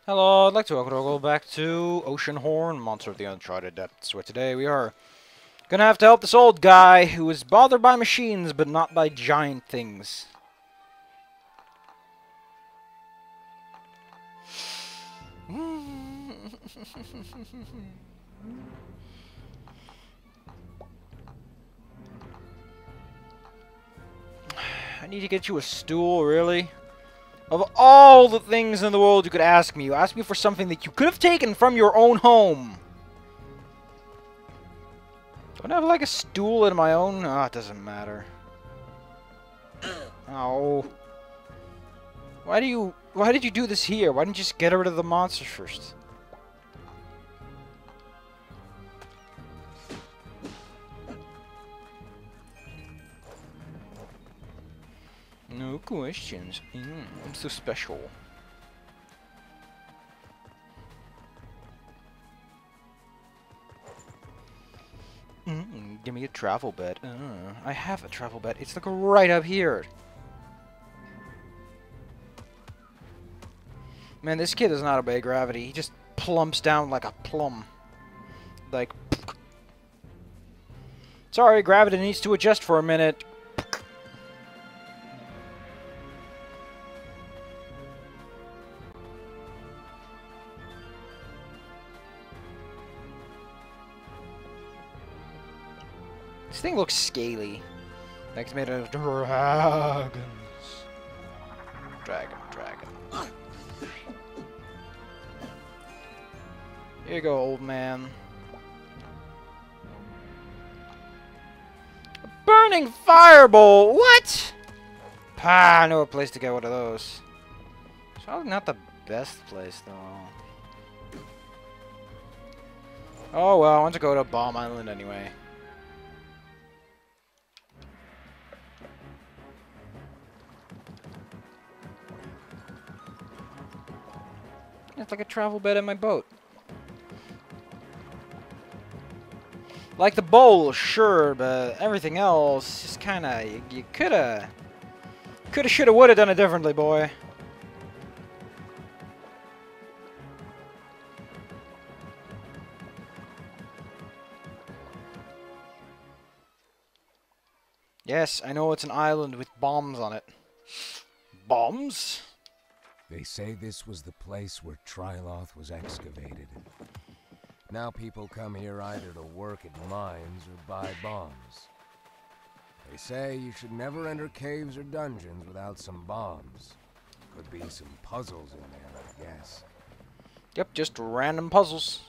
Hello, I'd like to welcome back to Oceanhorn, Monster of the Uncharted Depths, where today we are gonna have to help this old guy who is bothered by machines, but not by giant things. I need to get you a stool, really? Of all the things in the world you could ask me, you asked me for something that you could have taken from your own home. Don't I have like a stool in my own? Ah, it doesn't matter. Oh. Why did you do this here? Why didn't you just get rid of the monster first? No questions. I'm so special. Give me a travel bed. I have a travel bed. It's like right up here. Man, this kid does not obey gravity. He just plumps down like a plum. Like, sorry, gravity needs to adjust for a minute. This thing looks scaly. Like it's made out of dragons. Dragon. Here you go, old man. A burning fireball! What? I know a place to get one of those. It's probably not the best place, though. Oh well, I want to go to Bomb Island anyway. It's like a travel bed in my boat. Like the bowl, sure, but everything else just kind of you coulda, shoulda, woulda done it differently, boy. Yes, I know it's an island with bombs on it. Bombs? They say this was the place where Triloth was excavated. Now people come here either to work at mines or buy bombs. They say you should never enter caves or dungeons without some bombs. Could be some puzzles in there, I guess. Yep, just random puzzles.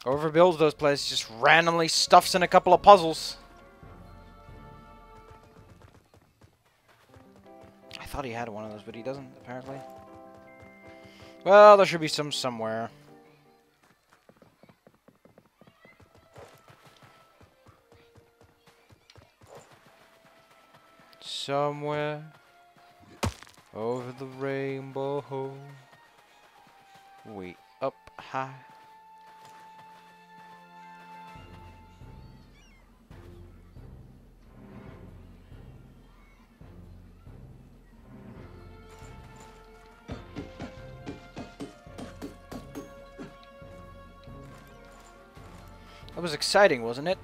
Whoever builds those places just randomly stuffs in a couple of puzzles. I thought he had one of those, but he doesn't, apparently. Well, there should be some somewhere. Somewhere over the rainbow, way up high. That was exciting, wasn't it?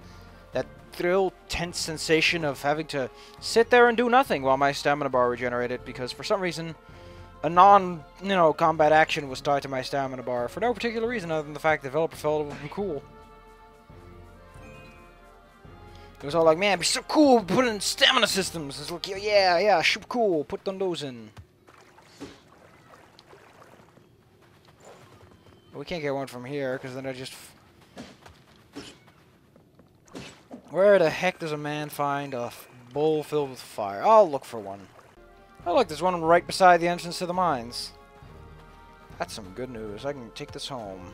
That thrill, tense sensation of having to sit there and do nothing while my stamina bar regenerated, because for some reason a combat action was tied to my stamina bar for no particular reason other than the fact the developer felt it would be cool. It was all like, man, it'd be so cool, put in stamina systems. It's like, yeah, super cool, put those in. We can't get one from here, because then I just... Where the heck does a man find a bowl filled with fire? I'll look for one. Oh look, there's one right beside the entrance to the mines. That's some good news. I can take this home.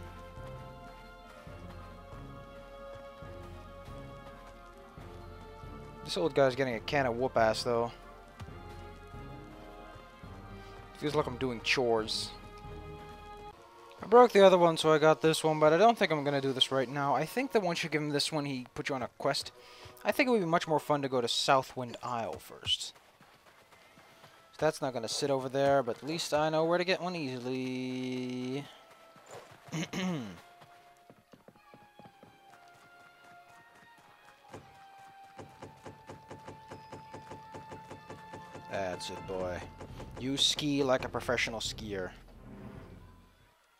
This old guy's getting a can of whoop-ass, though. Feels like I'm doing chores. I broke the other one, so I got this one, but I don't think I'm going to do this right now. I think that once you give him this one, he put you on a quest. I think it would be much more fun to go to Southwind Isle first. That's not gonna sit over there, but at least I know where to get one easily. That's it, boy. You ski like a professional skier.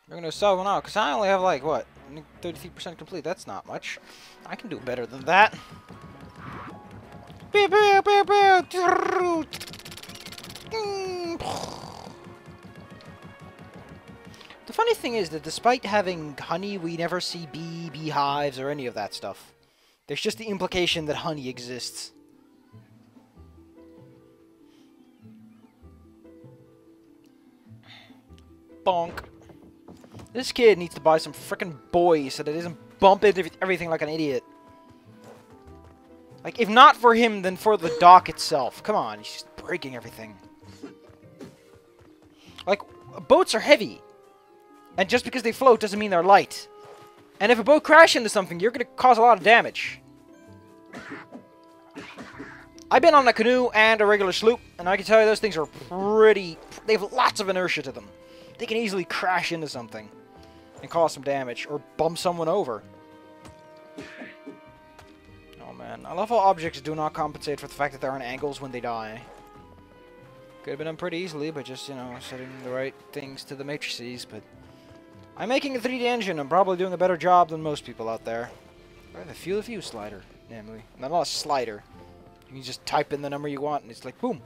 We're gonna sell one out, because I only have, like, what? 33% complete. That's not much. I can do better than that. The funny thing is that despite having honey, we never see beehives or any of that stuff. There's just the implication that honey exists. Bonk. This kid needs to buy some frickin' buoys so that he doesn't bump into everything like an idiot. Like, if not for him, then for the dock itself. Come on, he's just breaking everything. Like, boats are heavy. And just because they float doesn't mean they're light. And if a boat crashes into something, you're going to cause a lot of damage. I've been on a canoe and a regular sloop, and I can tell you those things are pretty... They have lots of inertia to them. They can easily crash into something and cause some damage, or bump someone over. Oh man, I love how objects do not compensate for the fact that they're on angles when they die. Could have been done pretty easily by just, you know, setting the right things to the matrices, but... I'm making a 3D engine. I'm probably doing a better job than most people out there. I have a field of view slider, namely. Not a slider. You can just type in the number you want, and it's like, boom.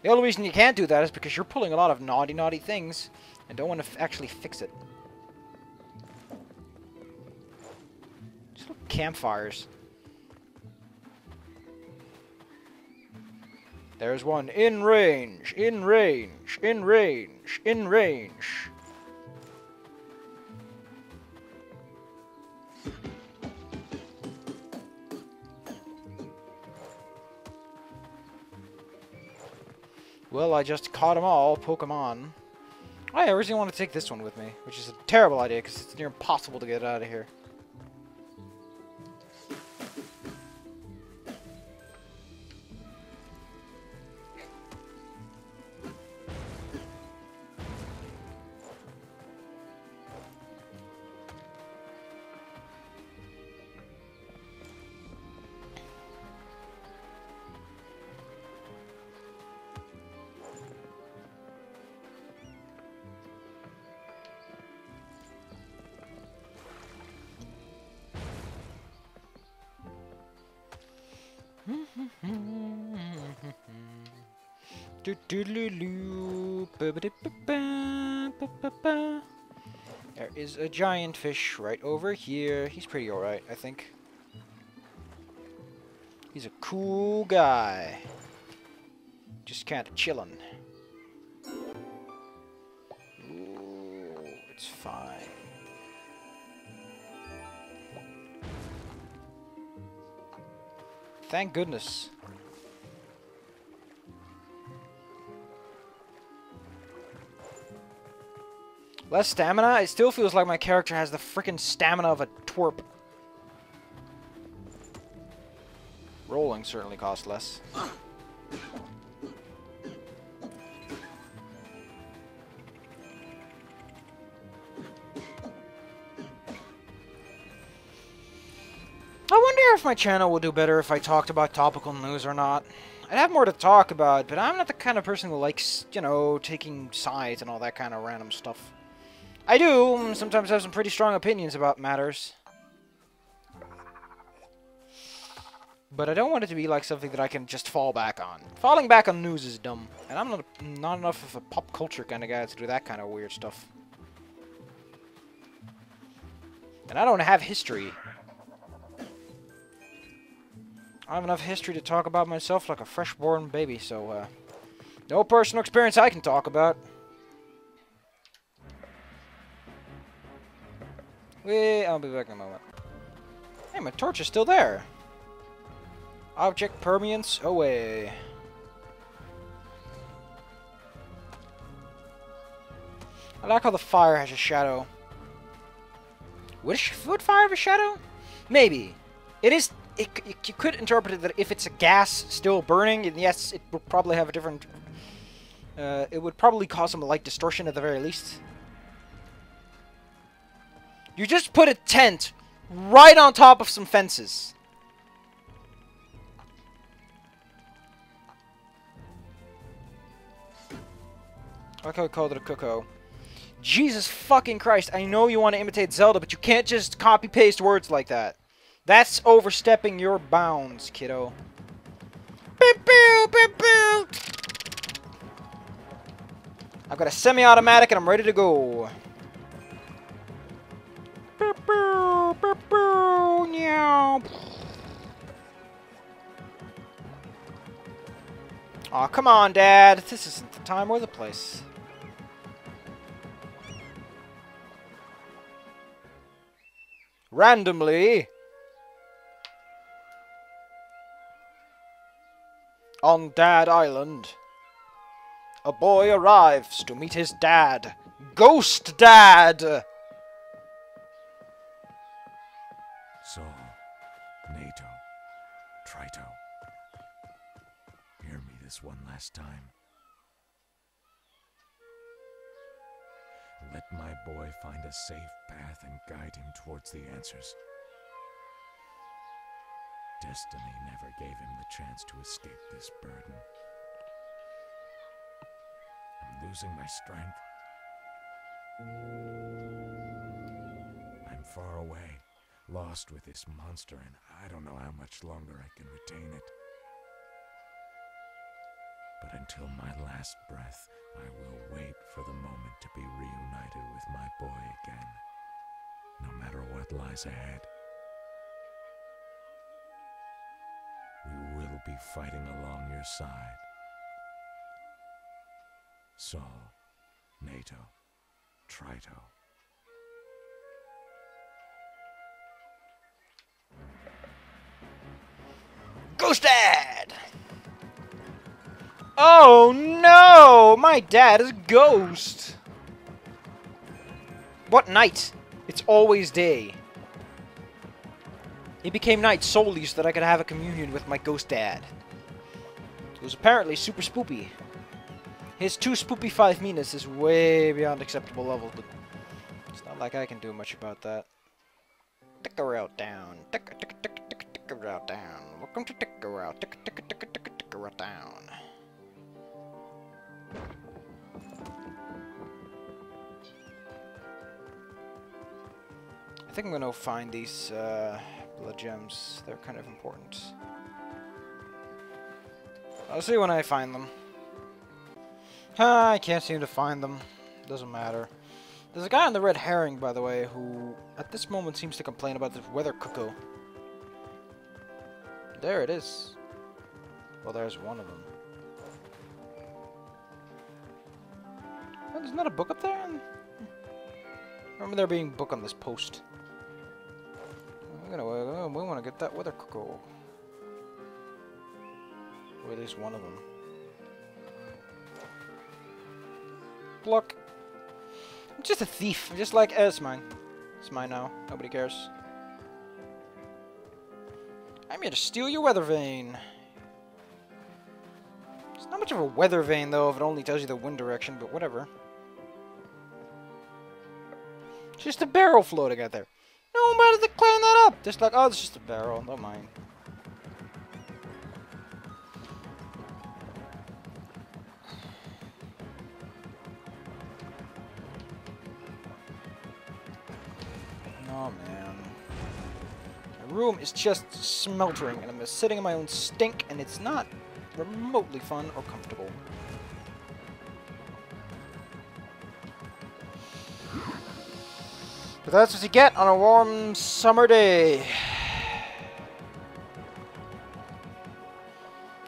The only reason you can't do that is because you're pulling a lot of naughty things and don't want to actually fix it. Just little campfires. There's one in range, in range, in range, in range. Well, I just caught them all, Pokemon. I originally want to take this one with me, which is a terrible idea because it's near impossible to get out of here. There is a giant fish right over here. He's pretty alright, I think. He's a cool guy. Just kinda chillin'. Ooh, it's fine. Thank goodness. Less stamina? It still feels like my character has the frickin' stamina of a twerp. Rolling certainly costs less. I wonder if my channel would do better if I talked about topical news or not. I'd have more to talk about, but I'm not the kind of person who likes, you know, taking sides and all that kind of random stuff. I do sometimes have some pretty strong opinions about matters. But I don't want it to be like something that I can just fall back on. Falling back on news is dumb. And I'm not enough of a pop culture kind of guy to do that kind of weird stuff. And I don't have history. I have enough history to talk about myself like a fresh-born baby, so, no personal experience I can talk about. I'll be back in a moment. Hey, my torch is still there. Object permanence away. I like how the fire has a shadow. Would fire have a shadow? Maybe. It is... you could interpret it that if it's a gas still burning, and yes, it will probably have a different It would probably cause some light distortion at the very least. You just put a tent right on top of some fences. I like how we called it a cuckoo. Jesus fucking Christ, I know you want to imitate Zelda, but you can't just copy-paste words like that. That's overstepping your bounds, kiddo. Beep, beep, beep, beep. I've got a semi-automatic and I'm ready to go. Beep, beep, beep, beep, meow. Aw, come on, Dad. This isn't the time or the place. Randomly, on Dad Island, a boy arrives to meet his dad. Ghost Dad! So, NATO, Trito, hear me this one last time. Let my boy find a safe path and guide him towards the answers. Destiny never gave him the chance to escape this burden. I'm losing my strength. I'm far away, lost with this monster, and I don't know how much longer I can retain it. But until my last breath, I will wait for the moment to be reunited with my boy again, no matter what lies ahead. We will be fighting along your side. So, NATO, Trito. Ghost Dad! Oh no! My dad is a ghost! What night? It's always day. He became night solely so that I could have a communion with my ghost dad. It was apparently super spoopy. His 2 spoopy 5 meanness is way beyond acceptable levels, but it's not like I can do much about that. Ticker out down. Ticker out down. Welcome to Ticker out. Ticker out down. I think I'm gonna find these blood gems. They're kind of important. I'll see when I find them. I can't seem to find them. Doesn't matter. There's a guy on the red herring, by the way, who at this moment seems to complain about this weather cuckoo. There it is. Well, there's one of them. Oh, there's not a book up there? I remember there being a book on this post. We want to get that weather cuckoo. Or at least one of them. Look. I'm just a thief. I'm just like, it's mine. It's mine now. Nobody cares. I'm here to steal your weather vane. It's not much of a weather vane, though, if it only tells you the wind direction, but whatever. It's just a barrel floating out there. Nobody to clean that up. Just like, oh, it's just a barrel. Don't mind. Oh, man. My room is just smeltering, and I'm just sitting in my own stink, and it's not remotely fun or comfortable. But that's what you get on a warm summer day.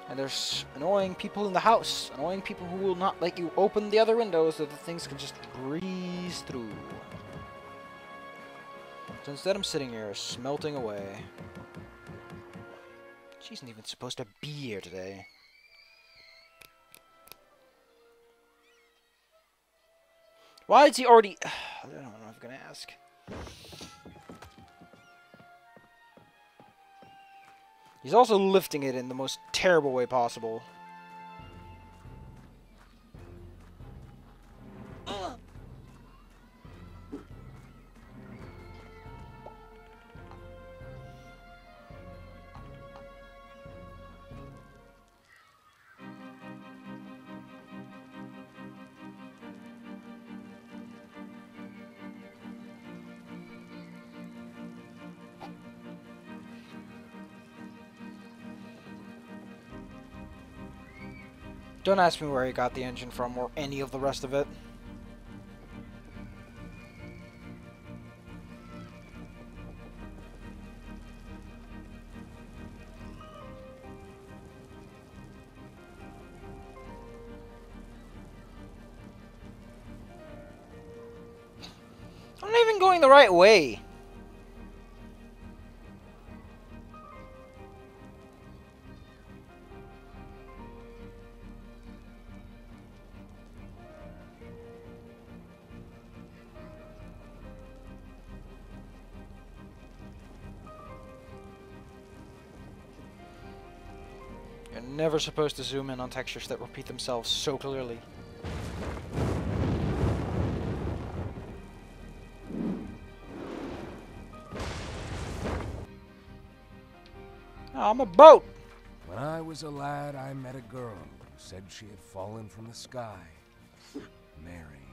And there's annoying people in the house. Annoying people who will not let you open the other windows so that things can just breeze through. So instead I'm sitting here smelting away. She isn't even supposed to be here today. Why is he already... I don't know if I'm gonna ask. He's also lifting it in the most terrible way possible. Don't ask me where he got the engine from or any of the rest of it. I'm not even going the right way. You're never supposed to zoom in on textures that repeat themselves so clearly. Oh, I'm a boat! When I was a lad, I met a girl who said she had fallen from the sky. Mary.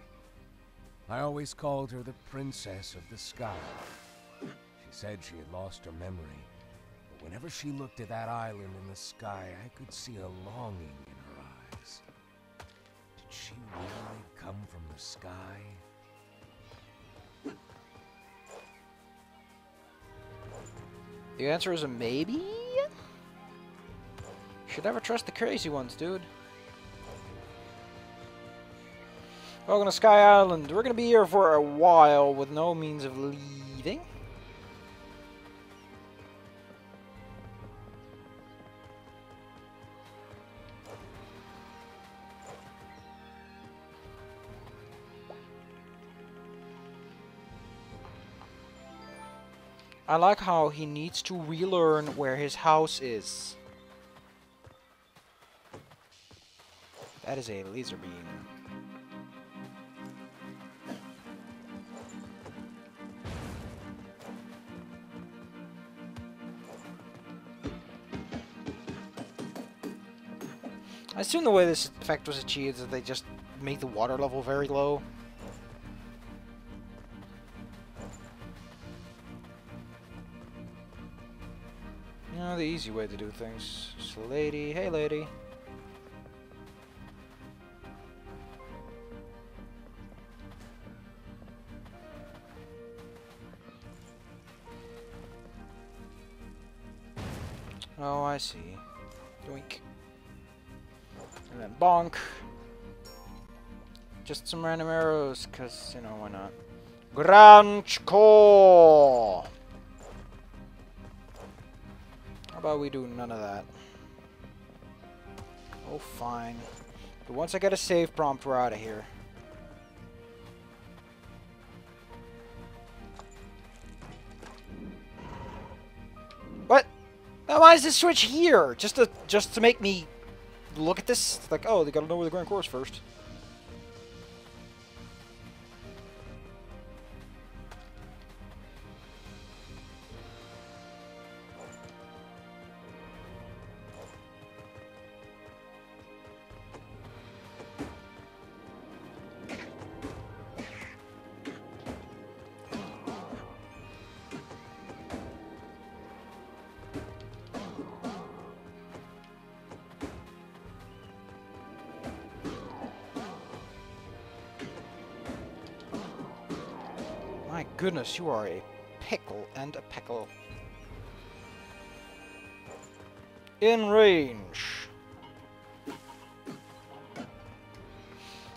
I always called her the princess of the sky. She said she had lost her memory, but whenever she looked at that island in the sky, I could see a longing in her eyes. Did she really come from the sky? The answer is a maybe? Should never trust the crazy ones, dude. Welcome to Sky Island. We're gonna be here for a while with no means of leaving. I like how he needs to relearn where his house is. That is a laser beam. I assume the way this effect was achieved is that they just made the water level very low. You know, the easy way to do things. Just a lady. Hey, lady. Oh, I see. Doink. And then bonk. Just some random arrows, because, you know, why not? Granchko! How about we do none of that? Oh, fine. But once I get a save prompt, we're out of here. What? Now, why is this switch here? Just to make me look at this? It's like, oh, they gotta know where the grand course first. My goodness, you are a pickle and a peckle. In range.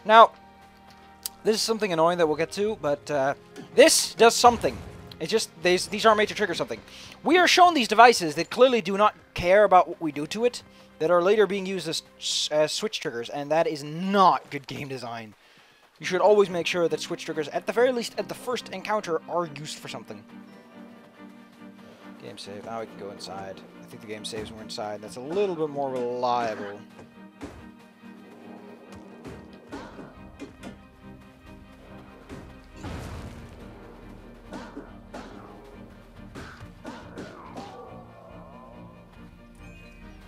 Now, this is something annoying that we'll get to, but this does something. It's just, these aren't made to trigger something. We are shown these devices that clearly do not care about what we do to it, that are later being used as switch triggers, and that is not good game design. You should always make sure that switch triggers, at the very least, at the first encounter, are used for something. Game save. Now we can go inside. I think the game saves when we're inside. That's a little bit more reliable.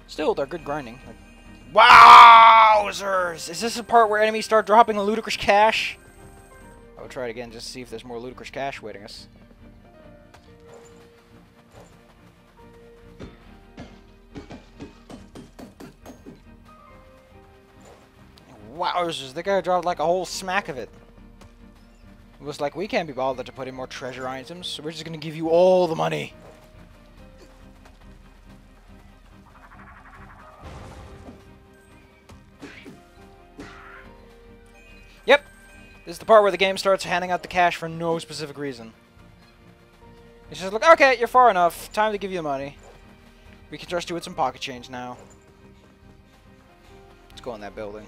Still, they're good grinding. Like, wowzers! Is this the part where enemies start dropping a ludicrous cash? I'll try it again just to see if there's more ludicrous cash waiting us. Wowzers, the guy dropped like a whole smack of it. It was like, we can't be bothered to put in more treasure items, so we're just gonna give you all the money. Yep. This is the part where the game starts handing out the cash for no specific reason. It's just like, okay, you're far enough. Time to give you the money. We can trust you with some pocket change now. Let's go in that building.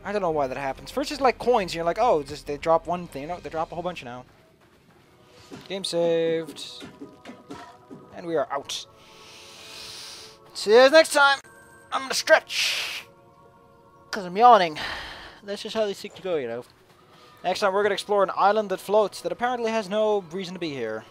I don't know why that happens. First it's like coins, and you're like, oh, just they drop one thing. No, they drop a whole bunch now. Game saved. And we are out. See you guys next time. I'm gonna stretch. Because I'm yawning. That's just how these things go, you know. Next time we're gonna explore an island that floats that apparently has no reason to be here.